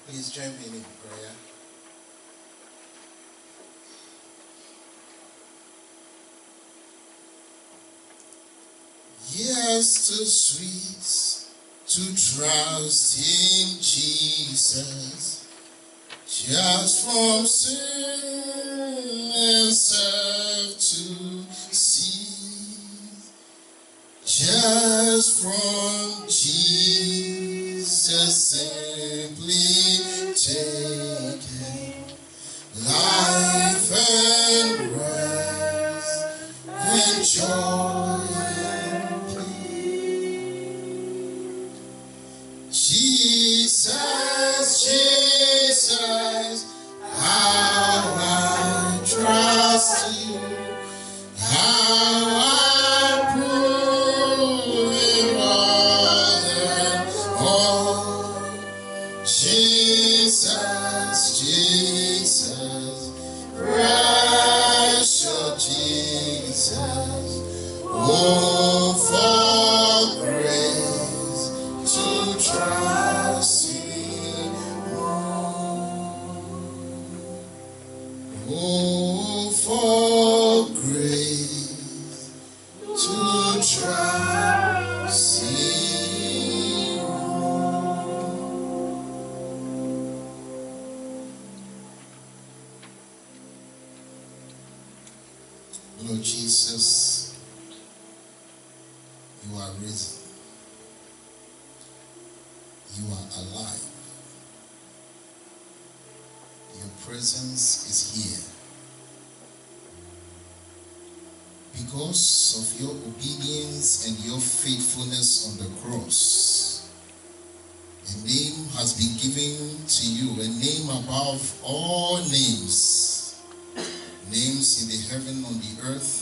Please join me in prayer. Yes, too sweet to trust in Jesus, just from sin and serve to see, just from Jesus simply taken life and rest and joy. Jesus, Jesus, how I trust you, how I prove it all and all. Jesus, Jesus, precious Jesus, oh, for grace to trust you more. Oh, for grace to trust you more. Lord Jesus, you are risen. You are alive. Your presence is here. Because of your obedience and your faithfulness on the cross, a name has been given to you, a name above all names. Names in the heaven, on the earth,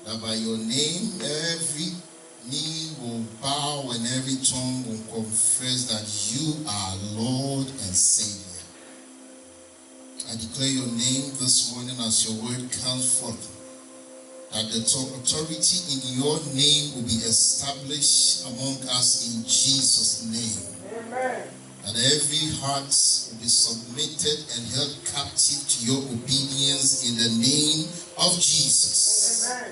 that by your name every knee will bow and every tongue will confess that you are Lord and Savior. I declare your name this morning as your word comes forth, that the authority in your name will be established among us in Jesus' name. Amen. And every heart will be submitted and held captive to your obedience in the name of Jesus. Amen.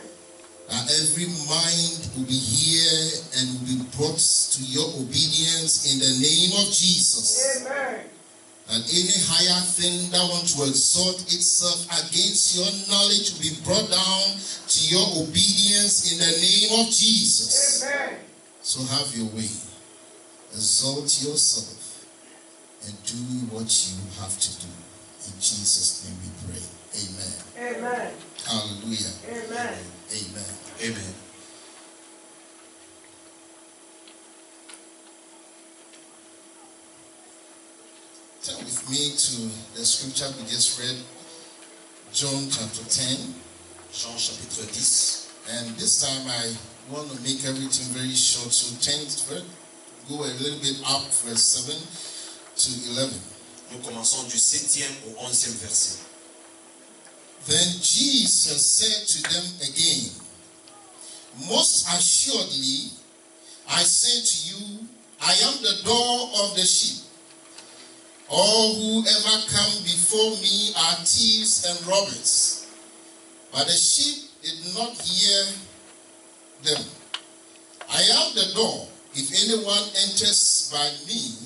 That every mind will be here and will be brought to your obedience in the name of Jesus. Amen. And any higher thing that wants to exalt itself against your knowledge will be brought down to your obedience in the name of Jesus. Amen. So have your way. Exalt yourself and do what you have to do. In Jesus' name we pray. Amen. Amen. Hallelujah. Amen. Amen. Amen. Turn with me to the scripture we just read, John chapter 10. Jean chapitre 10. And this time I want to make everything very short, so 10, go a little bit up, verse 7 to 11. Nous commençons du 7e au 11e verset. Then Jesus said to them again, most assuredly, I say to you, I am the door of the sheep. All who ever come before me are thieves and robbers, but the sheep did not hear them. I am the door. If anyone enters by me,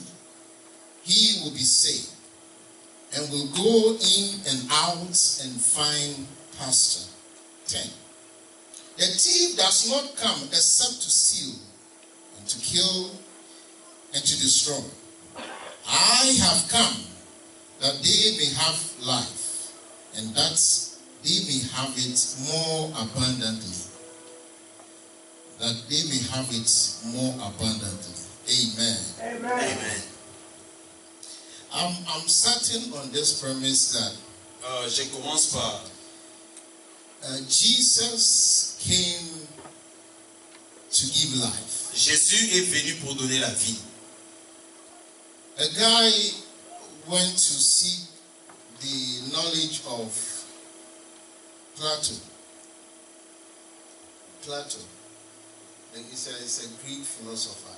he will be saved, and will go in and out and find pasture. 10. The thief does not come except to steal, and to kill, and to destroy. I have come that they may have life, and that they may have it more abundantly. That they may have it more abundantly. Amen. Amen. Amen. I'm starting on this premise that je commence par Jesus came to give life. Jésus est venu pour donner la vie. A guy went to seek the knowledge of Plato. It's a Greek philosopher.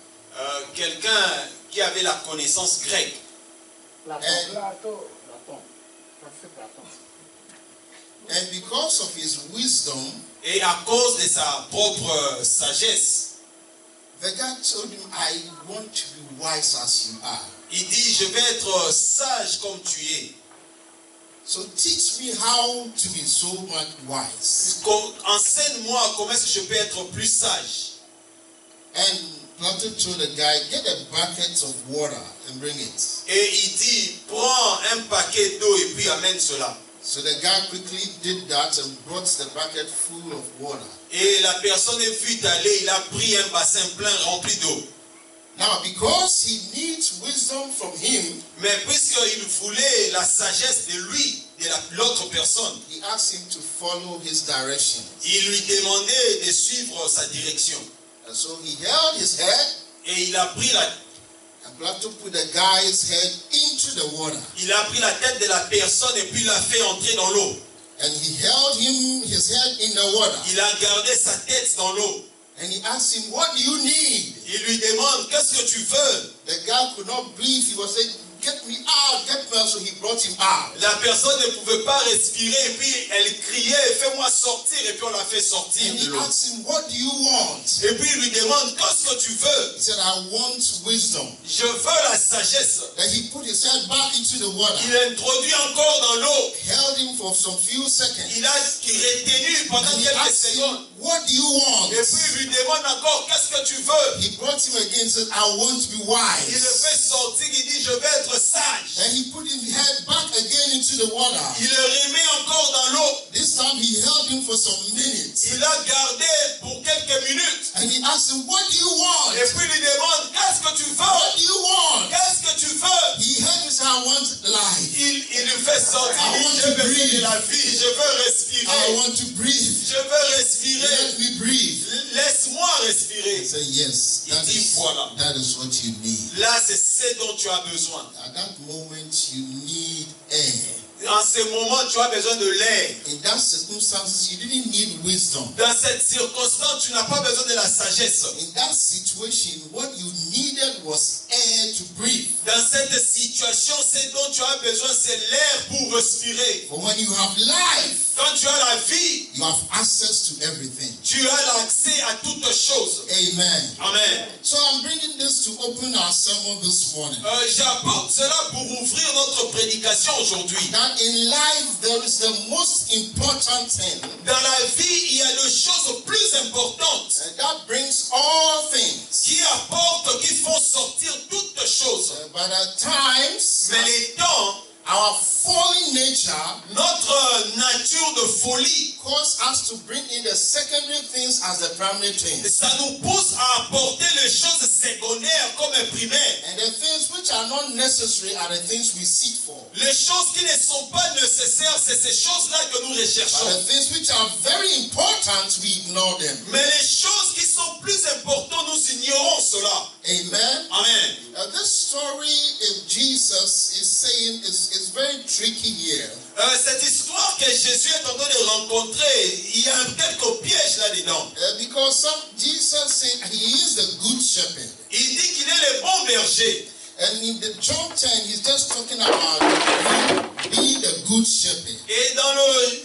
Quelqu'un qui avait la connaissance grecque. And because of his wisdom, et à cause de sa propre sagesse, the guy told him, I want to be wise as you are. il dit, je vais être sage comme tu es. So teach me how to be so much wise. Enseigne-moi comment est-ce que je peux être plus sage. And Plato told the guy, get a bucket of water and bring it. Et il dit, prends un paquet d'eau et puis amène cela. So the guy quickly did that and brought the bucket full of water. Et la personne fut allée, il a pris un bassin plein rempli d'eau. Now, because he needs wisdom from him, mais puisqu'il voulait la sagesse de lui, de l'autre personne, he asked him to follow his direction. Il lui demandait de suivre sa direction. And so he held his head. Et il a pris la And Plato put the guy's head into the water. Il a pris la tête de la personne et puis l'a fait entrer dans l'eau. And he held his head in the water. Il a gardé sa tête dans l'eau. And he asked him, what do you need? Il lui demande, qu'est-ce que tu veux? The guy could not breathe. He was saying, get me out, get me out. So he brought him out. La personne ne pouvait pas respirer et puis elle criait, fais-moi sortir, et puis on l'a fait sortir And de he l'eau. asked him, what do you want? Et puis il lui demande, qu'est-ce que tu veux? He said, I want wisdom. Je veux la sagesse. Then he put his head back into the water. Il introduit encore dans l'eau. Held him for some few seconds. Il a retenu pendant And he quelques asked him, secondes. what do you want? Et puis il lui demande encore, qu'est-ce que tu veux? He brought him again and said, I want to be Il le wise. fait sortir, il dit, je veux être sage. And he put his head back again into the water. Il le remet encore dans l'eau. This time he held him for some minutes. Il l'a gardé pour quelques minutes. And he asked him, what do you want? Et puis il lui demande, qu'est-ce que tu What veux? do you want? Qu'est-ce que tu veux? He heard his I want life. Il lui fait sortir, I il want dit, to je veux breathe. vivre la vie, je veux I respirer. want to breathe. Je veux respirer. Let me breathe. Laisse-moi He respirer. said, yes, Il dit, voilà. that is what you need. Là, c'est ce dont tu as besoin. At that moment, you need air. En ce moment, tu as besoin de l'air. In that circumstances, you didn't need wisdom. Dans cette circonstance, tu n'as pas besoin de la sagesse. In that situation, what you needed was air to breathe. Dans cette situation, ce dont tu as besoin, c'est l'air pour respirer. For when you have life, Quand tu as la vie, you have access to everything. tu as l'accès à toutes choses. Amen. Amen. So I'm bringing this to open our sermon this morning. J'apporte cela pour ouvrir notre prédication aujourd'hui. That in life there is the most important thing, Dans la vie, il y a les choses plus importantes and that brings all things. qui apportent, qui font sortir toutes choses. But at times, Mais les temps, our fallen nature notre nature de folie, cause us to bring in the secondary things as the primary things. ça nous pousse à apporter les choses secondaires comme primaires. And the things which are not necessary are the things we seek for. Les choses qui ne sont pas nécessaires, c'est ces choses-là que nous But recherchons. the things which are very important, we ignore them. Mais les choses qui sont plus importantes, nous ignorons cela. Amen. Amen. This story of Jesus is saying is very tricky here. Cette histoire que Jésus est en train de rencontrer, il y a quelques pièges là-dedans. Because Jesus said he is the good shepherd. Il dit qu'il est le bon berger. And in the John 10, he's just talking about being the good shepherd. Et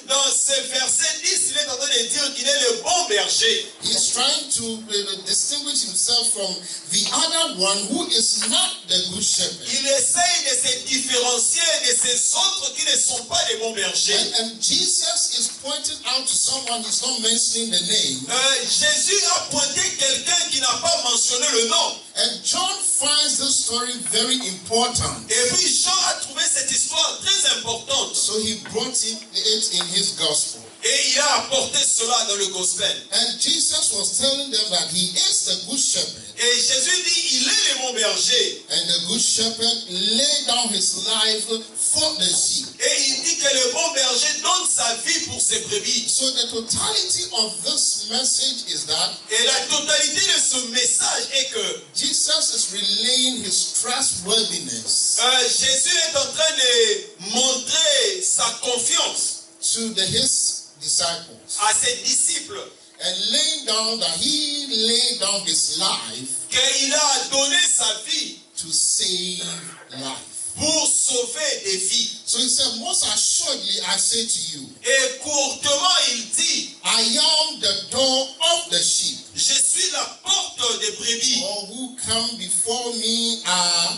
dans ce verset 10, il est en train de dire qu'il est le bon berger. He's trying to distinguish himself from the other one who is not the good shepherd. Il essaye de se différencier de ces autres qui ne sont pas les bons bergers. And Jesus is pointing out to someone, he's not mentioning the name. Jésus a pointé quelqu'un qui n'a pas mentionné le nom. And John finds this story very important. Et puis Jean a trouvé cette histoire très importante. So he brought it in his gospel. Et il a apporté cela dans le gospel. And Jesus was telling them that he is the good shepherd. Et Jésus dit, il est le bon berger. And the good shepherd laid down his life for the sheep. Et il dit que le bon berger donne sa vie pour ses brebis. So the totality of this message is that Et la totalité de ce message est que Jesus is relaying his trustworthiness Jésus est en train de montrer sa confiance to his disciples à ses disciples. and laying down that he laid down his life Qu'il a donné sa vie to save life. pour sauver des vies. So he said, most assuredly I say to you, Et courtement, il dit, I am the door of the sheep. je suis la porte des brebis. All who come before me are,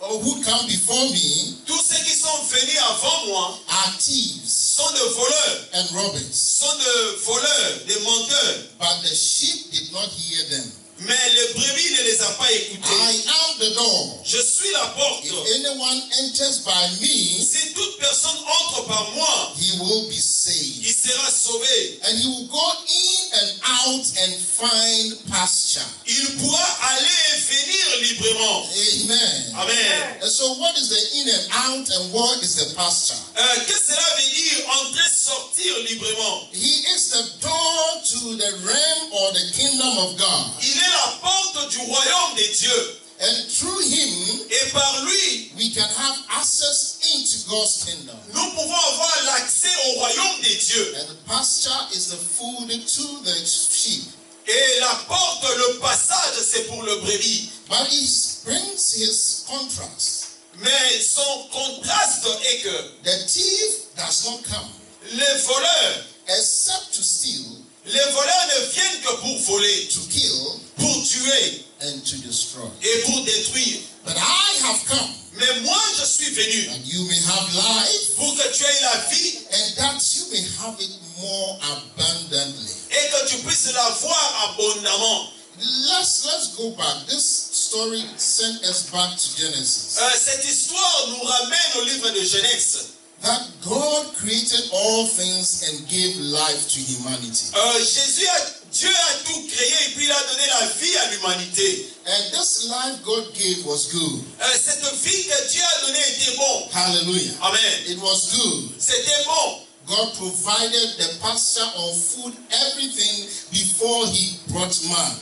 or who come before me Tous ceux qui sont venus avant moi are thieves sont de voleurs, and robbers. sont de voleurs, des menteurs. But the sheep did not hear them. Mais les brebis ne les a pas écoutés. I am the door. Je suis la porte. If anyone enters by me, Si toute personne entre par moi, he will be saved. il sera sauvé. And he will go in and out and find pasture. Il pourra aller et venir librement. Amen. Amen. And so what is the in and out and what is the pasture? Qu'est-ce que cela veut dire entrer, sortir librement? He is the door to the realm or the kingdom of God. Il est la porte du royaume des dieux. And through him, Et par lui, we can have access into God's kingdom. nous pouvons avoir l'accès au royaume des dieux. And the pasture is the food to the sheep. Et la porte, le passage, c'est pour le brebis. But he brings his contrast. Mais son contraste est que The thief does not come les voleurs, except to steal, les voleurs ne viennent que pour voler, to kill, pour tuer and to destroy. et pour détruire. But I have come Mais moi, je suis venu that you may have life pour que tu aies la vie and that you may have it more abundantly. et que tu puisses la voir abondamment. Let's go back. This story sent us back to Genesis. Cette histoire nous ramène au livre de Genèse. That God created all things and gave life to humanity. Dieu a tout créé et puis il a donné la vie à l'humanité. And this life God gave was good. Cette vie que Dieu a donnée était bon. Hallelujah. Amen. It was good. C'était bon. God provided the pasture of food, everything before he brought man.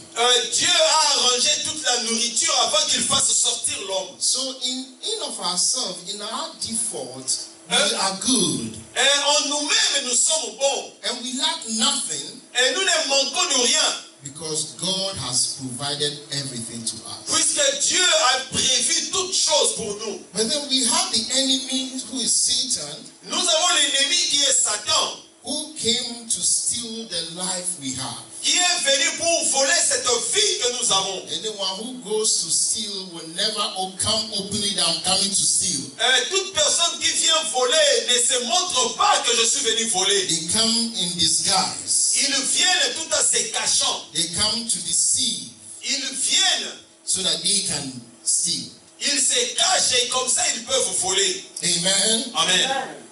Dieu a arrangé toute la nourriture avant qu'il fasse sortir l'homme. So in of ourselves, in our default, we are good. Et en nous-mêmes, nous sommes bons. And we lack nothing Et nous ne manquons de rien. because God has provided everything to us. Puisque Dieu a prévu toutes choses pour nous. But then we have the enemy who is Satan, Nous avons l'ennemi qui est Satan, who came to steal the life we have. qui est venu pour voler cette vie que nous avons. Anyone who goes to steal will never come openly that I'm coming to steal. Toute personne qui vient voler ne se montre pas que je suis venu voler. They come in disguise. Ils viennent tout en se cachant. They come to deceive Ils viennent, so that they can steal. ils se cachent et comme ça ils peuvent voler. Amen. Amen.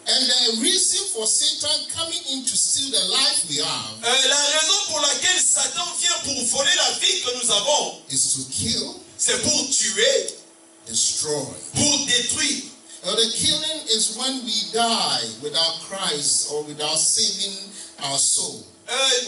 And the reason for Satan coming in to steal the life we have La raison pour laquelle Satan vient pour voler la vie que nous avons, is to kill, c'est pour tuer, destroy. pour détruire. Now the killing is when we die without Christ or without saving our soul.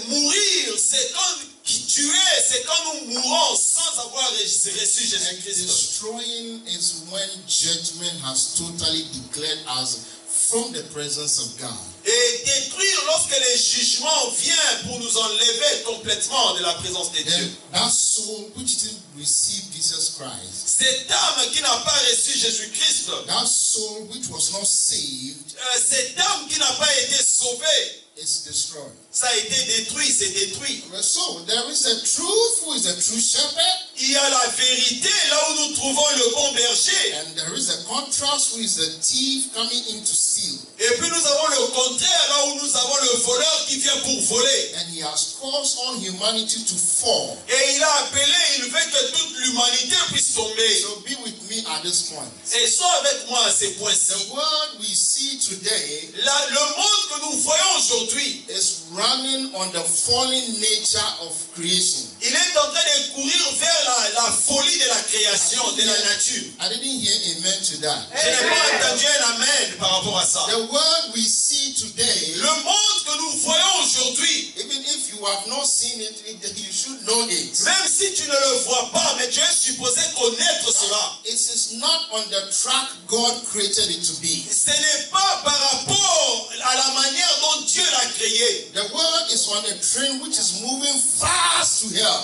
Mourir, c'est quand tuer, c'est quand nous mourons sans avoir reçu And Jésus-Christ. destroying is when judgment has totally declared us from the presence of God. Et détruire lorsque le jugement vient pour nous enlever complètement de la présence de Dieu. Then that soul which didn't receive Jesus Christ, Cette âme qui n'a pas reçu Jésus-Christ, that soul which was not saved, cette âme qui n'a pas été sauvée, is destroyed. ça a été détruit, c'est détruit. So there is a truth who is a true shepherd, Il y a la vérité là où nous trouvons le bon berger. and there is a contrast who is a thief coming in to steal. Et puis nous avons le contraire là où nous avons le voleur qui vient pour voler. And he has caused all humanity to fall. Et il a appelé, il veut que toute l'humanité puisse tomber. So be with me at this point. Et sois avec moi à ces points-ci. The world we see today Le monde que nous voyons aujourd'hui, is running on the fallen nature of creation. il est en train de courir vers la folie de la création, de la nature. I didn't hear amen to that. Je n'ai pas entendu un amen par rapport à ça. The world we see today, Le monde que nous voyons aujourd'hui, even if you have not seen it, you should know it. même si tu ne le vois pas, mais tu es supposé connaître cela. It is not on the track God created it to be. Ce n'est pas par rapport à la manière dont Dieu l'a créé. The world is on a train which is moving fast to hell.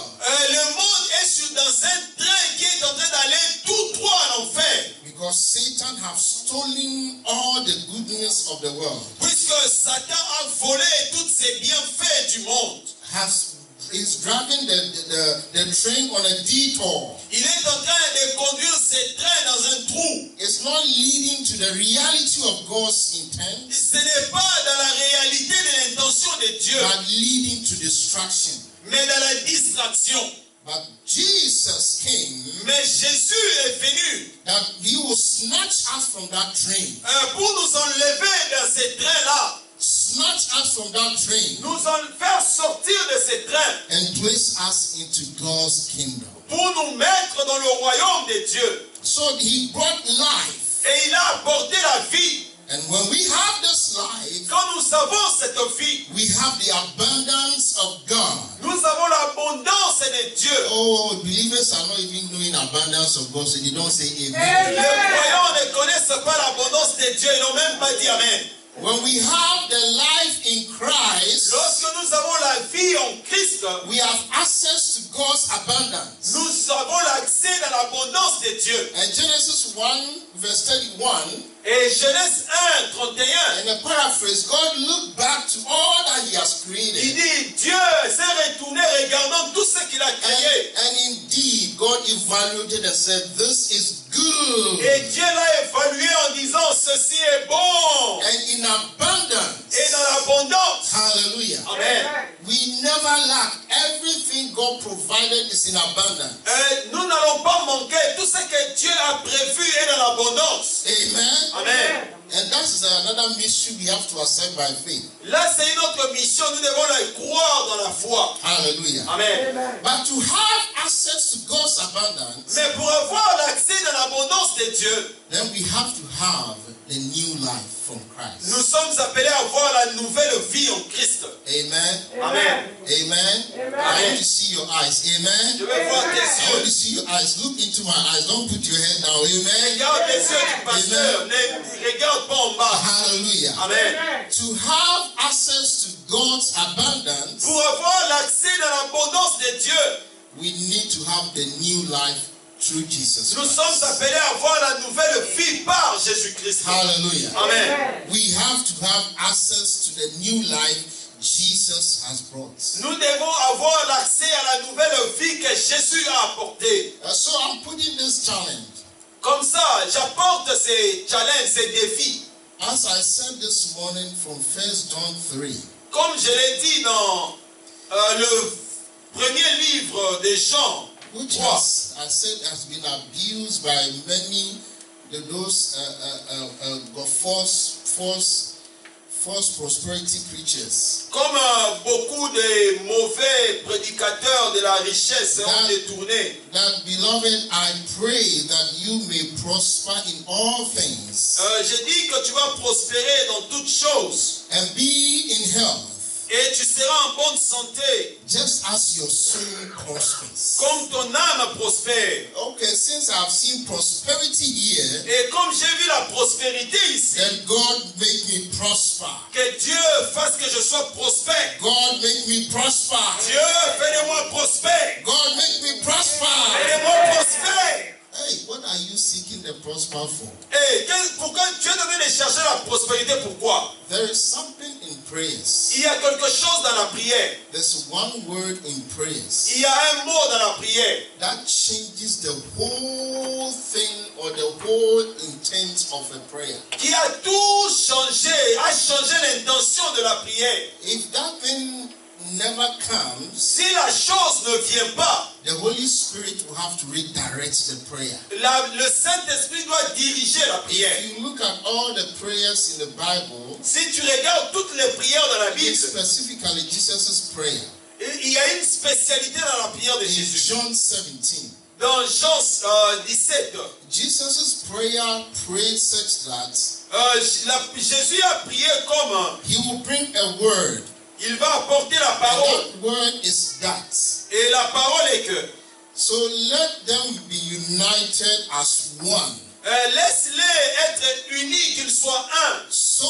Le monde est dans un train qui est en train d'aller tout droit à l'enfer. Because because Satan have stolen all the goodness of the world, puisque Satan a volé tous ces bienfaits du monde, is driving the train on a detour. il est en train de conduire ses trains dans un trou. It's not leading to the reality of God's intent, Ce n'est pas dans la réalité de l'intention de Dieu, but leading to destruction. mais dans la distraction. But Jesus came Mais Jésus est venu that he will snatch us from that train. pour nous enlever dans ces trains-là, Snatch us from that train nous en faire sortir de ces trains and place us into God's kingdom. pour nous mettre dans le royaume de Dieu. So he brought life. Et il a apporté la vie. And when we have this life, Quand nous avons cette vie, we have the abundance of God. nous avons l'abondance de Dieu. Oh, believers are not even knowing abundance of God, so they don't say amen. Les croyants ne connaissent pas l'abondance de Dieu, ils n'ont même pas dit Amen. When we have the life in Christ, Lorsque nous avons la vie en Christ, we have access to God's abundance. nous avons l'accès dans l'abondance de Dieu. And Genesis 1 verse 31, Et Genèse 1, 31, in a paraphrase, God looked back to all that he has il created. dit, Dieu s'est retourné regardant tout ce qu'il a créé. And indeed, God evaluated and said, this is good. Et Dieu l'a évalué en disant, ceci est bon. And in abundance. Et dans l'abondance. Hallelujah. Amen. We never lack. Everything God provided is in abundance. Nous n'allons pas manquer. Tout ce que Dieu a prévu est dans l'abondance. Amen. Amen. And that is another mystery we have to accept by faith. Là, c'est une autre mission. Nous devons la croire dans la foi. Hallelujah. Amen. But to have access to God's abundance, Mais pour avoir l'accès dans l'abondance de Dieu, then we have to have the new life from Christ. nous sommes appelés à avoir la nouvelle vie en Christ. Amen. Amen. Amen. I want to see your eyes. Amen. Je veux voir tes I want yeux. to see your eyes. Look into my eyes. Don't put your head down. Amen. Regarde les yeux du pasteur. Ne regarde pas en bas. Hallelujah. Amen. To have access to God's abundance, Pour avoir l'accès dans l'abondance de Dieu, we need to have the new life through Jesus nous Christ. sommes appelés à avoir la nouvelle vie par Jésus-Christ. Hallelujah. Amen. We have to have access to the new life Jesus has brought. Nous devons avoir l'accès à la nouvelle vie que Jésus a apportée. So I'm putting this challenge. Comme ça, j'apporte ces challenges, ces défis. As I said this morning from 1 John 3, Comme je l'ai dit dans le premier livre des Jean, which 3, has been abused by many of those false prosperity preachers. comme beaucoup de mauvais prédicateurs de la richesse ont détourné. That beloved, I pray that you may prosper in all things Je dis que tu vas prospérer dans toutes choses and be in health, et tu seras en bonne santé just as your soul prospers. comme ton âme prospère. Okay, since I've seen prosperity here, Et comme j'ai vu la prospérité ici, then God make me prosper. que Dieu fasse que je sois prospère. God make me prosper. Dieu, fais de moi prospère. God make me prosper. Fais de moi prospère. Hey, what are you seeking the prosper for? Et pourquoi Dieu est en train de chercher la prospérité? Pourquoi? There is something in prayers. Il y a quelque chose dans la prière. There's one word in prayers Il y a un mot dans la prière that changes the whole thing or the whole intent of a prayer. qui a tout changé, a changé l'intention de la prière. If that thing never comes, Si la chose ne vient pas, the Holy Spirit will have to redirect the prayer. le Saint-Esprit doit diriger la prière. If you look at all the prayers in the Bible, Si tu regardes toutes les prières dans la it's Bible, specifically Jesus' prayer. il y a une spécialité dans la prière de In Jésus. John 17, Dans Jean 17, Jesus' prayer prayed such that Jésus a prié comme he will bring a word. il va apporter la And parole. that word is that. Et la parole est que So let them be united as one, laisse-les être unis, qu'ils soient un. so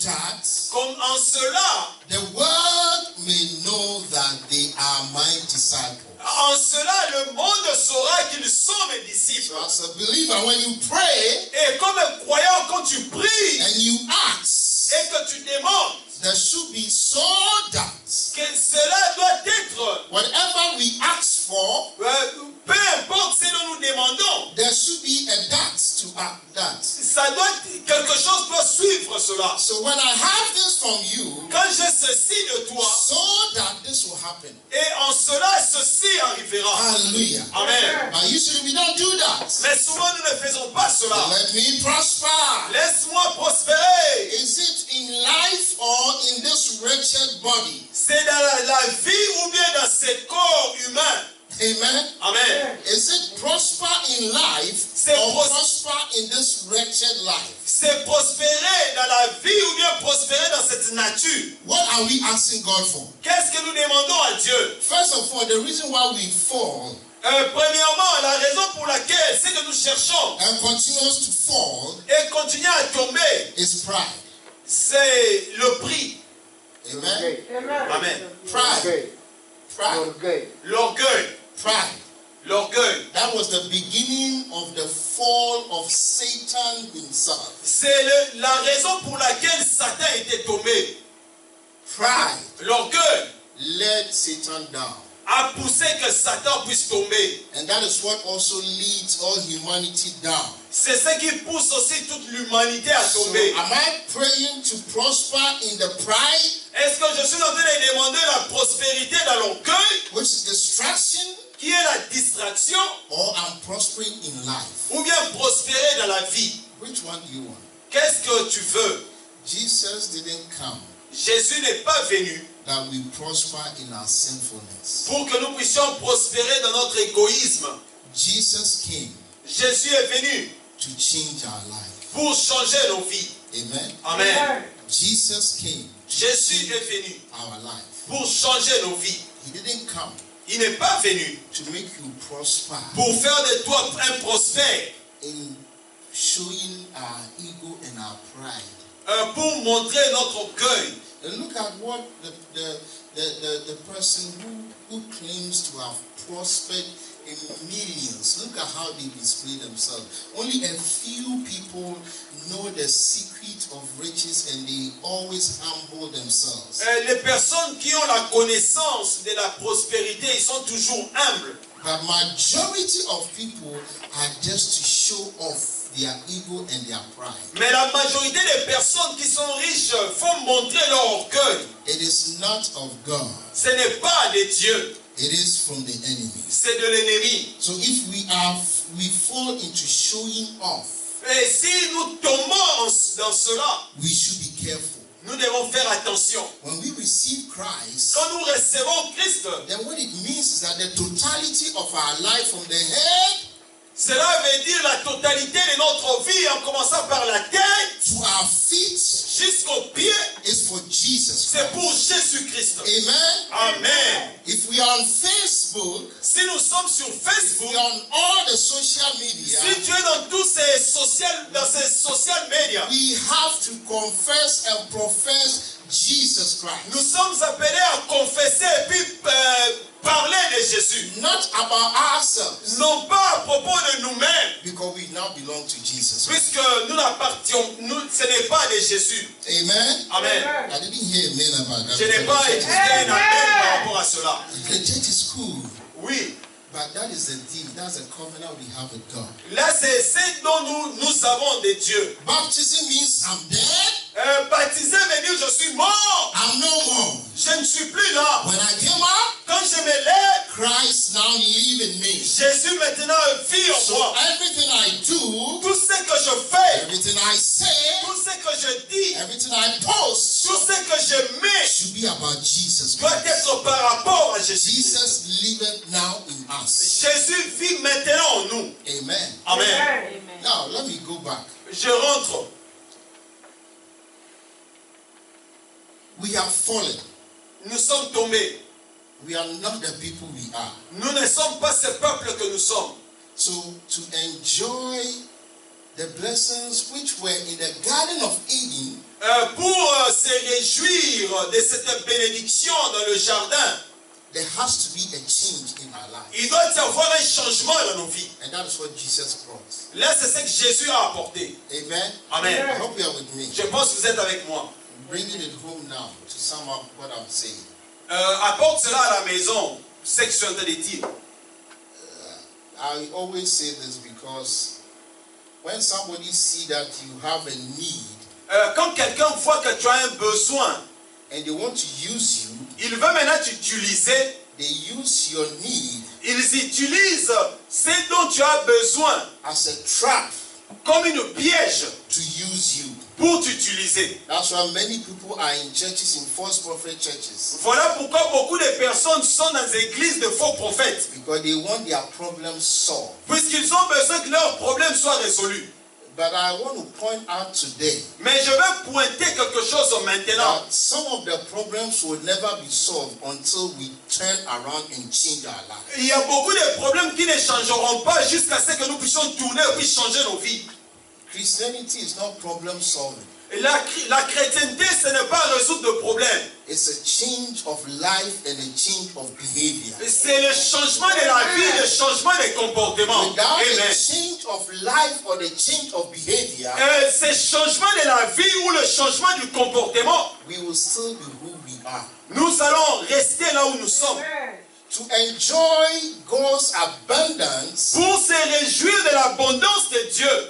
that Comme en cela, the world may know that they are my disciples. En cela, le monde saura qu'ils sont mes disciples. So as a believer, when you pray Et comme un croyant, quand tu pries and you ask, et que tu demandes, there should be so that que cela doit être, whatever we ask for, peu importe ce que nous demandons, there should be a that to that. ça doit, quelque chose doit suivre cela. So when I have this from you, Quand j'ai ceci de toi, so that this will happen. et en cela, ceci arrivera. Hallelujah. Amen. But usually we don't do that. Mais souvent, nous ne faisons pas cela. Let me prosper. Laisse-moi prospérer. Is it in life or in this wretched body? C'est dans la vie ou bien dans ce corps humain. Amen. Amen. Is it prosper in life C'est or prosper in this wretched life? C'est prospérer dans la vie ou bien prospérer dans cette nature. What are we asking God for? Qu'est-ce que nous demandons à Dieu? First of all, the reason why we fall Premièrement, la raison pour laquelle c'est que nous cherchons and continues to fall et continuer à tomber, is pride. c'est le prix. Amen. Amen. Pride. Pride. L'orgueil. Pride. L'orgueil. That was the beginning of the fall of Satan himself. C'est la raison pour laquelle Satan était tombé. Pride L'orgueil led Satan down. a poussé que Satan puisse tomber. And that is what also leads all humanity down. C'est ce qui pousse aussi toute l'humanité à So tomber. am I praying to prosper in the pride, Est-ce que je suis en train de demander la prospérité dans l'orgueil, which is distraction, qui est la distraction, or I'm prospering in life? ou bien prospérer dans la vie? Which one do you want? Qu'est-ce que tu veux? Jesus didn't come Jésus n'est pas venu that we prosper in our sinfulness. pour que nous puissions prospérer dans notre égoïsme. Jesus came Jésus est venu to change our life. pour changer nos vies. Amen. Amen. Jesus came Jésus est venu our life. pour changer nos vies. He didn't come Il n'est pas venu to make you prosper pour faire de toi un prospère, in showing our ego and our pride. pour montrer notre orgueil. And look at what the person who claims to have prospered in millions. Look at how they display themselves. Only a few people know the secret of riches and they always humble themselves. Les personnes qui ont la connaissance de la prospérité, ils sont toujours humbles. The majority of people are just to show off their ego and their pride. Mais la majorité des personnes qui sont riches font montrer leur orgueil. It is not of God. Ce n'est pas de Dieu, It is from the enemy. c'est de l'ennemi. So if we fall into showing off, Et si nous tombons dans cela, we should be careful. nous devons faire attention. When we receive Christ, Quand nous recevons Christ, then what it means is that the totality of our life from the head cela veut dire la totalité de notre vie, en commençant par la tête to our feet jusqu'aux pieds, is for Jesus c'est Christ. pour Jésus-Christ. Amen. Amen. If we are on Facebook, Si nous sommes sur if Facebook, we are on all the social media, si tu es dans tous ces social media, we have to confess and profess Jesus Christ. nous sommes appelés à confesser et puis parler de Jésus. Not about ourselves, Non pas à propos de nous-mêmes, because we now belong to Jesus Christ. puisque nous n'appartenons, ce n'est pas de Jésus. Amen. Amen. I didn't hear amen about that. Je n'ai pas écouté un amen par rapport à cela. The church is cool, Oui, but that is the deal. That's the covenant we have with God. là c'est ce dont nous avons de Dieu. Baptism means I'm dead, Baptisé, veut dire je suis mort. I'm no more. Je ne suis plus là. When I came up, Quand je me lève, Christ now live in me. Jésus maintenant vit en So moi. everything I do, Tout ce que je fais, everything I say, tout ce que je dis, everything I post tout ce que je mets should be about Jesus doit Christ. être par rapport à Jésus. Jesus liveth now in us. Jésus vit maintenant en nous. Amen. Amen. Now let me go back. Je rentre. We have fallen. Nous sommes tombés. We are not the people we are. Nous ne sommes pas ce peuple que nous sommes. So to enjoy the blessings which were in the Garden of Eden, Pour se réjouir de cette bénédiction dans le jardin, there has to be a change in our life. Il doit y avoir un changement dans nos vies. And that is what Jesus brought. Là, c'est ce que Jésus a apporté. Amen. Amen. I hope you are with me. Je pense que vous êtes avec moi. Bringing it home now to sum up what I'm saying. Apporte cela à la maison, ce que je suis en train de dire. I always say this because when somebody see that you have a need Quand quelqu'un voit que tu as un besoin, and they want to use you, il veut maintenant t'utiliser. they use your need Ils utilisent ce dont tu as besoin as a trap comme une piège to use you. pour t'utiliser. That's why many people are in churches, in false prophet churches, Voilà pourquoi beaucoup de personnes sont dans les églises de faux prophètes. because they want their problems solved. Puisqu'ils ont besoin que leurs problèmes soient résolus. But I want to point out today Mais je vais pointer quelque chose maintenant. that some of the problems will never be solved until we turn around and change our life. Il y a beaucoup de problèmes qui ne changeront pas jusqu'à ce que nous puissions tourner et puis changer nos vies. Christianity is not problem solving. La chrétienté, ce n'est pas résoudre de problèmes. It's a change of life and a change of behavior. C'est le changement de la vie, le changement des comportements. Without Amen. a change of life or the change of behavior, Ce changement de la vie ou le changement du comportement, we will still be who we are. nous allons rester là où nous sommes. To enjoy God's abundance, Pour se réjouir de l'abondance de Dieu,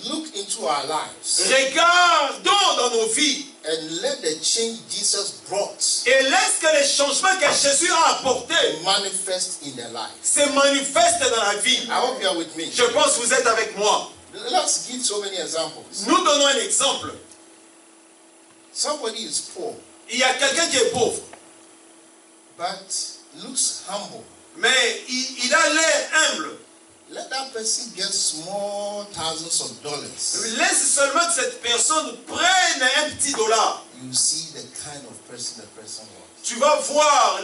look into our lives regardons dans nos vies and let the change Jesus brought et laisse que les changements que Jésus a apportés manifest in their lives. se manifestent dans la vie. I hope you are with me. Je pense que vous êtes avec moi. Let's give so many examples. Nous donnons un exemple. Somebody is poor, Il y a quelqu'un qui est pauvre, but looks humble. mais il a l'air humble. Let that person get small thousands of dollars. Laisse seulement que cette personne prenne un petit dollar. You see the kind of person the person was. Tu vas voir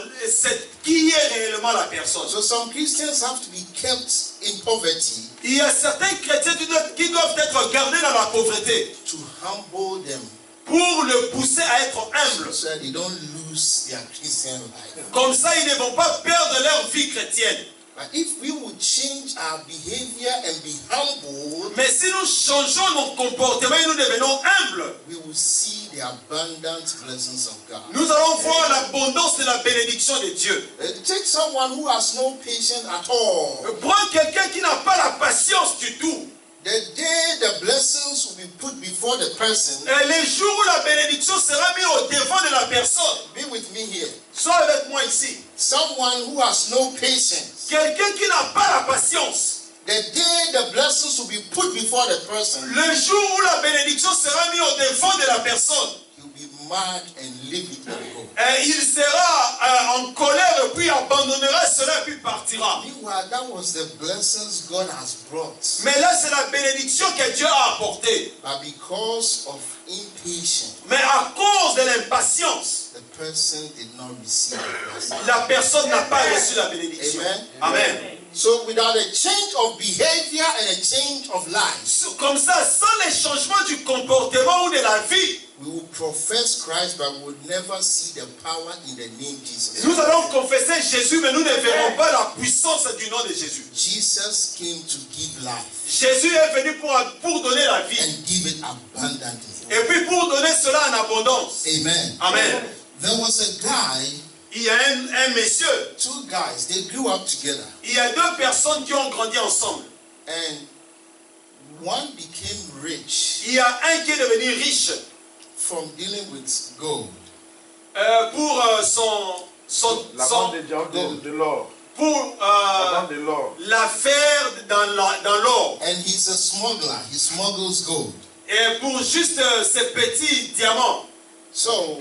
qui est réellement la personne. So some Christians have to be kept in poverty Il y a certains chrétiens qui doivent être gardés dans la pauvreté to humble them pour le pousser à être humble. so that they don't lose their Christian life. Comme ça, ils ne vont pas perdre leur vie chrétienne. But if we would change our behavior and be humble, Mais si nous changeons nos comportements et nous devenons humbles, we will see the abundant blessings of God. nous allons voir l'abondance de la bénédiction de Dieu. Take someone who has no patience at all. Prends quelqu'un qui n'a pas la patience du tout. The day the blessings will be put before the person, Et les jours où la bénédiction sera mise au devant de la personne, be with me here. sois avec moi ici. Someone who has no patience. Quelqu'un qui n'a pas la patience. The day the blessings will be put before the person, Le jour où la bénédiction sera mise au devant de la personne, he'll be mad and leave it and go. il sera en colère et puis abandonnera cela et puis partira. Meanwhile, that was the blessings God has brought. Mais là, c'est la bénédiction que Dieu a apportée. But because of impatience, Mais à cause de l'impatience, the person did not receive the blessing. la personne n'a pas reçu la bénédiction. Amen. Amen. So without a change of behavior and a change of life, Comme ça, sans les changements du comportement ou de la vie, we will profess Christ, but we will never see the power in the name Jesus. nous allons confesser Jésus, mais nous ne verrons pas la puissance du nom de Jésus. Jesus came to give life Jésus est venu pour donner la vie. and give it abundantly. Et puis pour donner cela en abondance. Amen. Amen. There was a guy, Il y a un monsieur, two guys, they grew up together, il y a deux personnes qui ont grandi ensemble. and one became rich Il y a un qui est devenu riche from dealing with gold. pour La vente de l'or. pour La vente de l'or. l'affaire dans l'or. And he's a smuggler. He smuggles gold. Et pour juste ces petits diamants. So,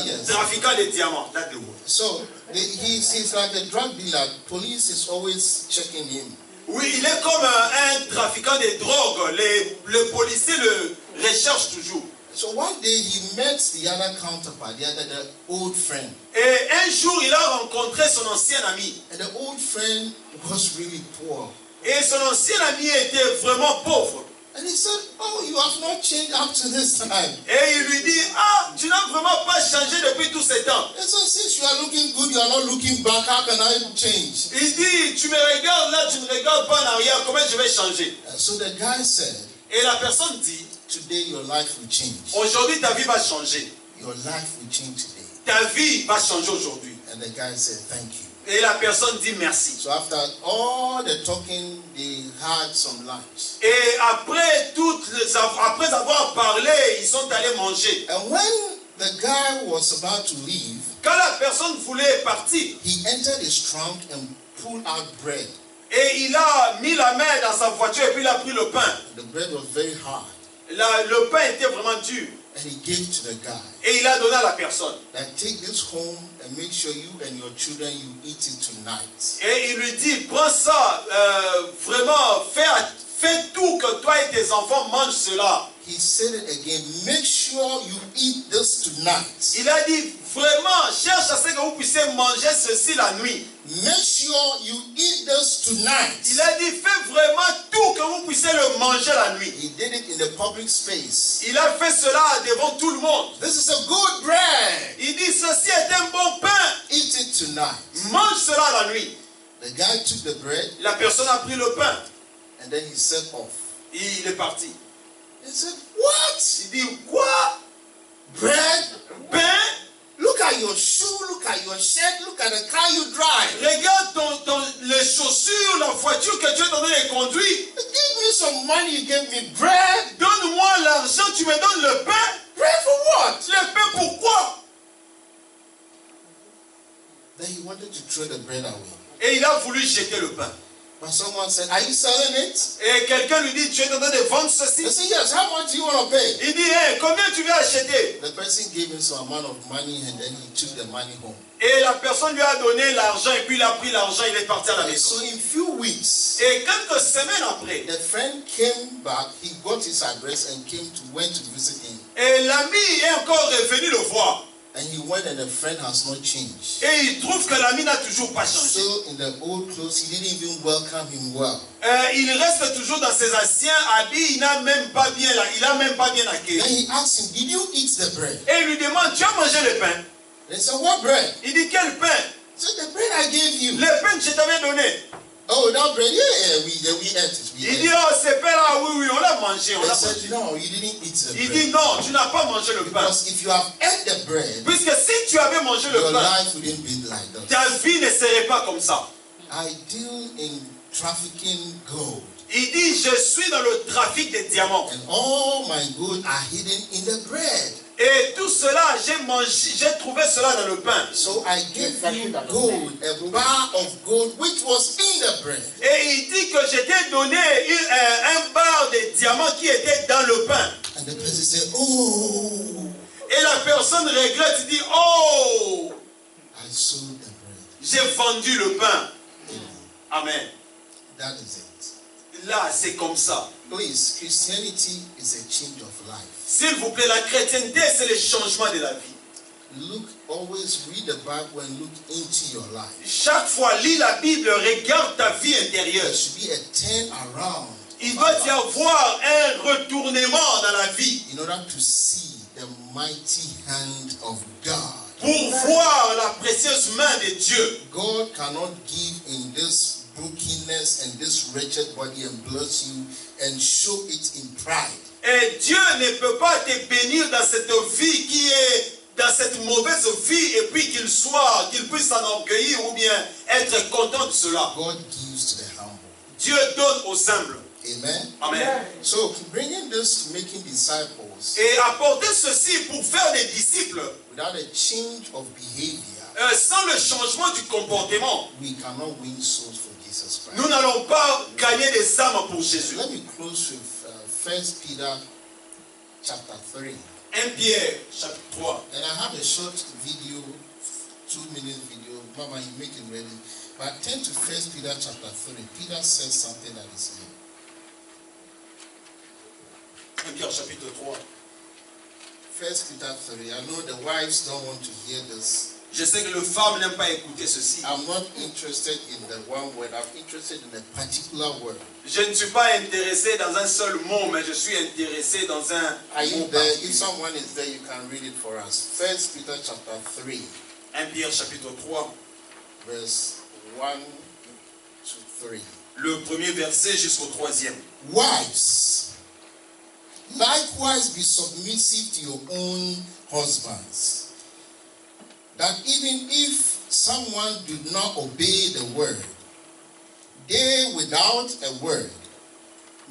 yes. Trafiquant de diamants. That's the word. So, he's like a drug dealer. Police is always checking him. Oui, il est comme un trafiquant de drogue. Le policier le recherche toujours. So one day he met the other counterpart, the old friend. Et un jour, il a rencontré son ancien ami. And the old friend was really poor. Et son ancien ami était vraiment pauvre. And he said, oh, you have not changed up to this time. Et il lui dit, ah, tu n'as vraiment pas changé depuis tout ce temps. And so since you are looking good, you are not looking back, how can I change? Il dit, tu me regardes là, tu ne regardes pas en arrière, comment je vais changer? So the guy said, Et la personne dit, today your life will change. aujourd'hui ta vie va changer. Your life will change today. Ta vie va changer aujourd'hui. And the guy said, thank you. Et la personne dit merci. So after all the talking, they had some lunch. Et après avoir parlé, ils sont allés manger. And when the guy was about to leave, Quand la personne voulait partir, he entered his trunk and pulled out bread. et il a mis la main dans sa voiture et puis il a pris le pain. The bread was very hard. Le pain était vraiment dur. And he gave to the guy. Et il a donné à la personne. Like, take this home and make sure you and your children, you eat it tonight. Et il lui dit, prends ça, vraiment, fais tout que toi et tes enfants mangent cela. He said it again, make sure you eat this tonight. Il a dit, vraiment, cherche à ce que vous puissiez manger ceci la nuit. Make sure you eat this tonight. Il a dit, fais vraiment tout que vous puissiez le manger la nuit. He did it in the public space. Il a fait cela devant tout le monde. This is a good bread. Il dit, ceci est un bon pain. Eat it tonight. Mange cela la nuit. The guy took the bread La personne a pris le pain. and then he set off. Il est parti. He said, what? Il dit, quoi? Bread? Pain? Look at your shoe, look at your shirt, look at the car you drive. Regarde les chaussures, la voiture que tu es en train de conduire. Give me some money, you gave me bread. Donne-moi l'argent, tu me donnes le pain. Bread for what? Le pain pourquoi? Then he wanted to throw the bread away. Et il a voulu jeter le pain. But someone said, are you selling it? Et quelqu'un lui dit, tu es en train de vendre ceci? He said, yes, how much do you want to pay? Il dit, hey, combien tu veux acheter? The person gave him some amount of money and then he took the money home. Et la personne lui a donné l'argent et puis il a pris l'argent, il est parti à la And maison. so in few weeks, Et quelques semaines après, the friend came back, he got his address and went to visit him. et l'ami est encore revenu le voir. And he went and the friend has not changed. Et il trouve que l'ami n'a toujours pas changé. Still in the old clothes, he didn't even welcome him well. Il reste toujours dans ses anciens habits, il n'a même pas bien accueilli. Then he asked him, did you eat the bread? Et il lui demande, tu as mangé le pain? They said, what bread? Il dit, quel pain? He said, the bread I gave you. Le pain que je t'avais donné. Oh, that bread? Yeah, we ate it. Il dit, oh, ce pain-là, oui, on l'a mangé. They said, no, you didn't eat the Il bread. dit, non, tu n'as pas mangé le pain. Because if you have ate the bread, Puisque si tu avais mangé le your pain, life wouldn't be like that. ta vie ne serait pas comme ça. I deal in trafficking gold. Il dit, je suis dans le trafic des diamants. And all my goods are hidden in the bread. Et tout cela, j'ai trouvé cela dans le pain. So I gave you gold, a bar of gold, which was in the bread. Et il dit que je t'ai donné un bar de diamants qui était dans le pain. And the person said, oh, Et la personne regrette, il dit, oh, I sold the bread. j'ai vendu le pain. Amen. That is it. Là, c'est comme ça. Please, Christianity is a change of life. S'il vous plaît, la chrétienté, c'est le changement de la vie. Look, always read the Bible and look into your life. Chaque fois, lis la Bible, regarde ta vie intérieure. There should be a turn around Il doit y avoir un retournement dans la vie in order to see the mighty hand of God. pour voir la précieuse main de Dieu. God cannot give in this brokenness and this wretched body and bless you and show it in pride. Et Dieu ne peut pas te bénir dans cette vie qui est dans cette mauvaise vie et puis qu'il puisse s'enorgueillir ou bien être content de cela. God gives to the humble. Dieu donne aux humbles. Amen. Amen. So bringing this to making disciples Et apporter ceci pour faire des disciples without a change of behavior, sans le changement du comportement, we cannot win souls for Jesus Christ. nous n'allons pas gagner des âmes pour Jésus. Let me close with 1 Peter chapter 3. 1 Pierre, chapitre 3. And I have a short video, 2-minute video. Mama, you make it ready. But turn to 1 Peter chapter 3. Peter says something that is here. 1 Pierre, chapitre 3. 1 Peter 3. I know the wives don't want to hear this. Je sais que les femmes n'aiment pas écouter ceci. I'm not interested in the one word. I'm interested in a particular word. Je ne suis pas intéressé dans un seul mot, mais je suis intéressé dans un Are you mot there? particulier. If someone is there, you can read it for us. 1 Peter chapter 3, 1 Pierre chapitre 3, verse 1 to 3. le premier verset jusqu'au troisième. Wives, likewise be submissive to your own husbands, that even if someone do not obey the word, they without a word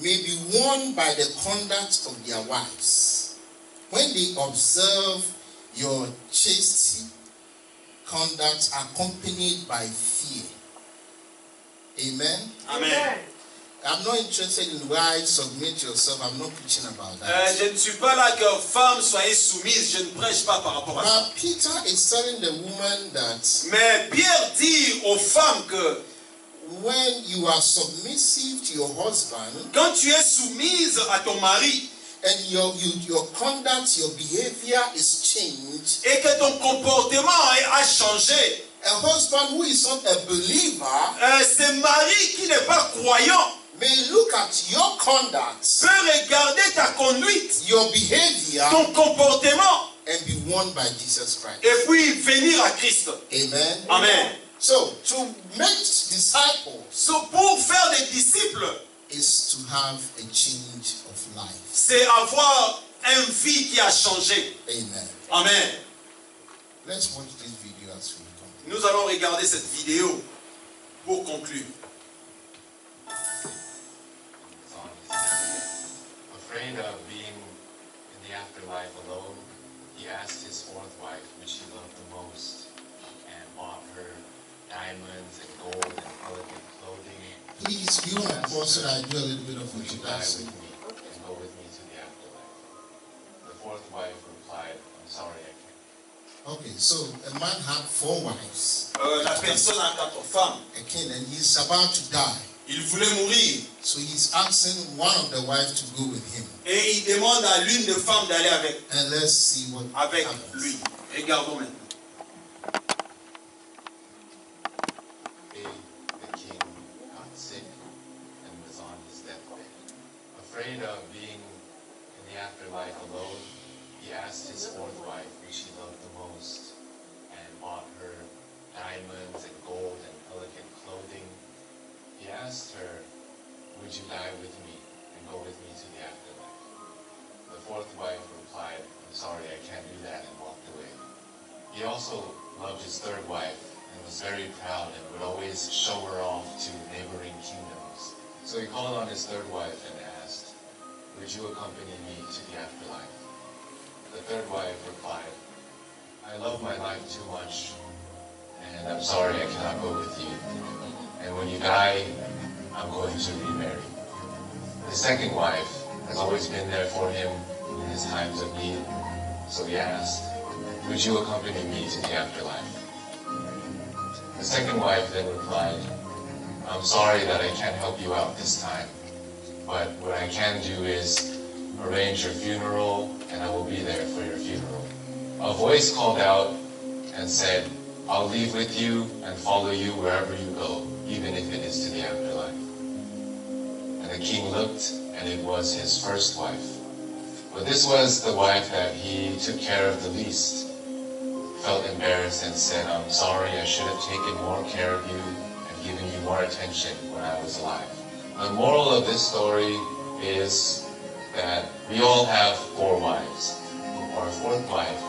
may be won by the conduct of their wives, when they observe your chaste conduct accompanied by fear. Amen. Amen. I'm not interested in wives, submit yourself. I'm not preaching about that. Je ne suis pas là que femmes soyez soumises. Je ne prêche pas par rapport à ça. But Peter is telling the woman that Mais Pierre dit aux femmes que when you are submissive to your husband quand tu es soumise à ton mari and your conduct, your behavior is changed, et que ton comportement a changé, a husband who is not a believer ce mari qui n'est pas croyant may look at your conduct, peut regarder ta conduite, your behavior, ton comportement and be won by Jesus Christ. et puis venir à Christ. Amen. Amen. So to make disciples So, pour faire des disciples, is to have a change of life. c'est avoir une vie qui a changé. Amen. Amen. Let's watch this video as we come. Nous allons regarder cette vidéo pour conclure. Afraid of being in the afterlife alone, he asked his fourth wife, which he loved the most, and bought her diamonds and gold and elegant clothing. Please, you want to pause so that I do a little bit of Would you die introduction? with me and go with me to the afterlife? The fourth wife replied, I'm sorry, I can't. Okay, so a man had 4 wives, La personne a 4 femmes. a king, and he's about to die. Il voulait mourir. So he's asking one of the wives to go with him. Et il demande à l'une des femmes d'aller And let's see what avec happens. lui. Regardons maintenant. The king got sick and was on his deathbed. Afraid of being in the afterlife alone, he asked his fourth wife, which he loved the most, and bought her diamonds and gold and elegant clothing. He asked her, would you die with me and go with me to the afterlife? The fourth wife replied, I'm sorry, I can't do that, and walked away. He also loved his third wife and was very proud and would always show her off to neighboring kingdoms. So he called on his third wife and asked, would you accompany me to the afterlife? The third wife replied, I love my life too much, and I'm sorry I cannot go with you. And when you die, I'm going to remarry. His second wife has always been there for him in his times of need, so he asked, would you accompany me to the afterlife? The second wife then replied, I'm sorry that I can't help you out this time, but what I can do is arrange your funeral, and I will be there for your funeral. A voice called out and said, I'll leave with you and follow you wherever you go, even if it is to the afterlife. And the king looked, and it was his first wife. But this was the wife that he took care of the least. Felt embarrassed and said, I'm sorry, I should have taken more care of you and given you more attention when I was alive. The moral of this story is that we all have 4 wives. Our fourth wife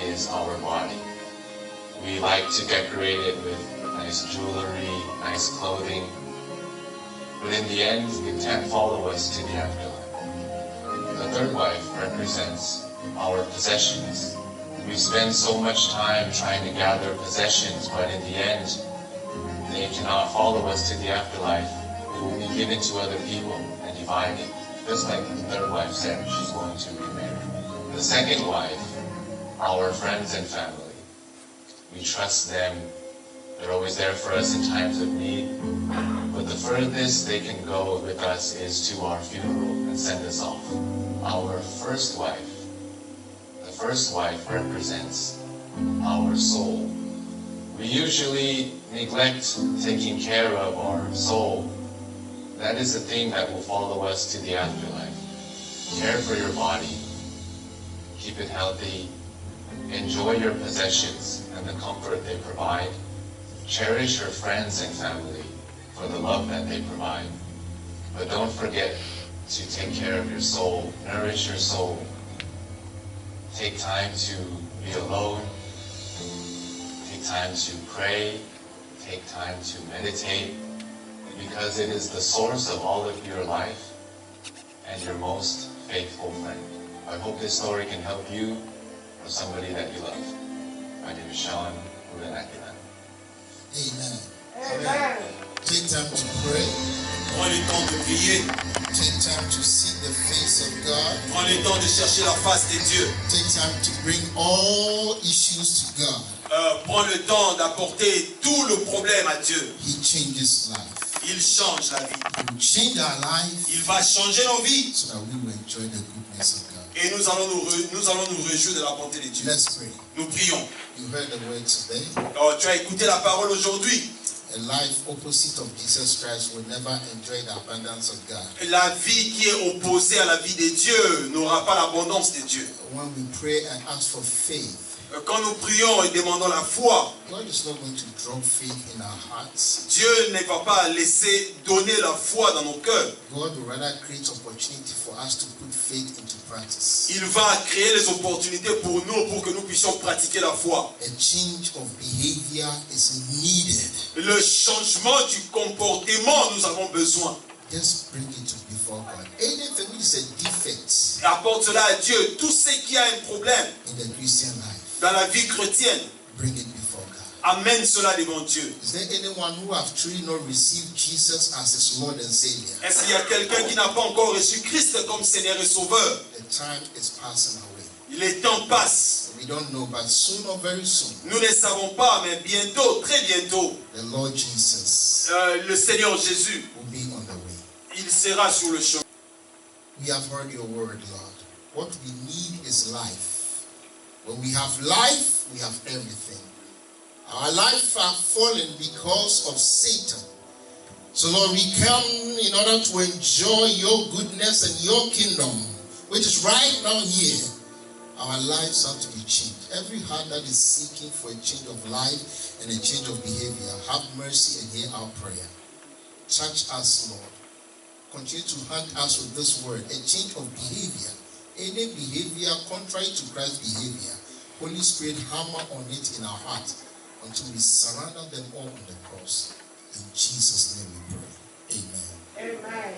is our body. We like to decorate it with nice jewelry, nice clothing, but in the end, it can't follow us to the afterlife. The third wife represents our possessions. We spend so much time trying to gather possessions, but in the end, they cannot follow us to the afterlife. It will be given to other people and divided. Just like the third wife said, she's going to remarry. The second wife, our friends and family. We trust them. They're always there for us in times of need. But the furthest they can go with us is to our funeral and send us off. Our first wife, the first wife represents our soul. We usually neglect taking care of our soul. That is the thing that will follow us to the afterlife. Care for your body, keep it healthy, enjoy your possessions and the comfort they provide, cherish your friends and family for the love that they provide. But don't forget to take care of your soul, nourish your soul. Take time to be alone, take time to pray, take time to meditate, because it is the source of all of your life and your most faithful friend. I hope this story can help you or somebody that you love. My name is Sean Ruben-Akilan. Amen. Amen. Take time to pray. Prends le temps de prier. Take time to seek the face of God. Prends le temps de chercher la face de Dieu. Take time to bring all issues to God. Prends le temps d'apporter tout le problème à Dieu. He changes life. Il change la vie. He will change our life Il va changer nos vies. so that we will enjoy the goodness of God. Et nous allons nous réjouir de la bonté de Dieu. Let's pray. Nous prions. You heard the word today. Alors, tu as écouté la parole aujourd'hui. A life opposite of Jesus Christ will never enjoy the abundance of God. La vie qui est opposée à la vie de Dieu n'aura pas l'abondance de Dieu. When we pray and ask for faith, Quand nous prions et demandons la foi, God is not going to drop faith in our hearts. Dieu ne va pas laisser donner la foi dans nos cœurs. God will rather create opportunity for us to put faith into practice. Il va créer les opportunités pour nous, pour que nous puissions pratiquer la foi. A change of behavior is needed. Le changement du comportement, nous avons besoin. Just bring it before God. Anything which is a defect Apporte cela à Dieu. Tout ce qui a un problème in the Christian life, dans la vie chrétienne, bring it before God. amène cela devant Dieu. Is there anyone who have truly not received Jesus as his Lord and Savior? Est-ce qu'il y a quelqu'un qui n'a pas encore reçu Christ comme Seigneur et Sauveur? The time is passing away. Les temps passent. We don't know, but soon or very soon, Nous ne savons pas, mais bientôt, très bientôt, the Lord Jesus le Seigneur Jésus, will be on the way. il sera sur le chemin. We have heard your word, Lord. What we need is life. When we have life, we have everything. Our life are fallen because of Satan. So Lord, we come in order to enjoy your goodness and your kingdom, which is right now here. Our lives have to be changed. Every heart that is seeking for a change of life and a change of behavior, have mercy and hear our prayer. Touch us, Lord. Continue to hunt us with this word, a change of behavior. Any behavior contrary to Christ's behavior, Holy Spirit, hammer on it in our heart until we surrender them all on the cross. In Jesus' name we pray. Amen. Amen.